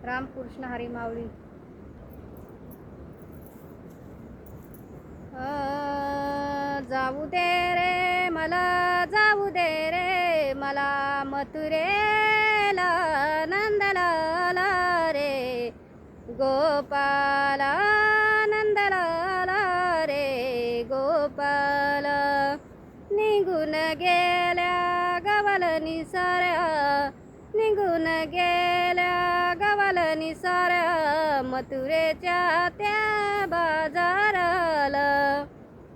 रामकृष्ण हरी माऊली. जाऊ दे रे मला, जाऊ दे रे मला, मथुरेला नंदलाला रे, गोपाला नंदलाला रे, गोपाल. निघून गेल्या गवलनी साऱ्या, निघून गेल्या गवलनी साऱ्या, मथुरेच्या त्या बाजाराला,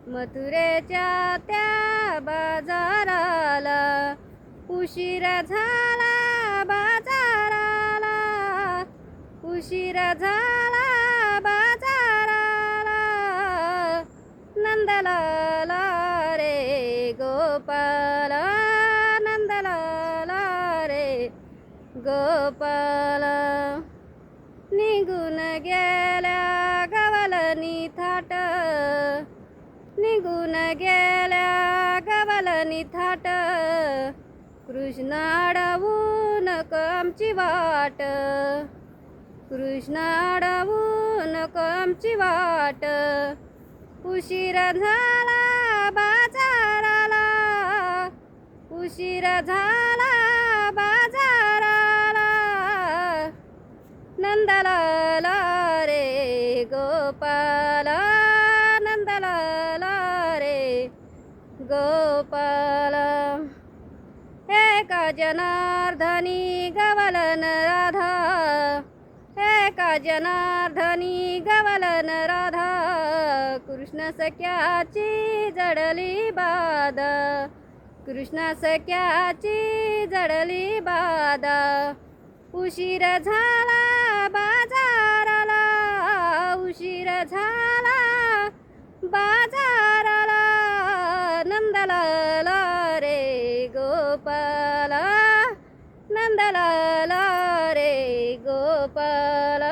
मथुरेच्या त्या बाजाराला, उशीर झाला बाजाराला, उशीर झाला बाजाराला, नंदलाला रे, गोपाल नंदलाला रे, गोपाल. निघून गेल्या गवलनी थाट, निघून गेल्या गवलनी थाट, कृष्ण अडवून आमची वाट, कृष्ण अडवून आमची वाट, उशीर झाला बाजाराला, उशीर झाला बाजाराला, नंदलाला रे, गोपाल नंदलाला रे, गोपाल. एका जनार्दनी गवलन राधा, एका जनार्दनी गवलन राधा, कृष्ण सख्याची जडली बाध, कृष्ण सख्याची जडली बाध, उशीर झाला बाजाराला, उशीर झाला बाजाराला, नंदलाला रे, गोपाल नंदलाला रे, गोपाल.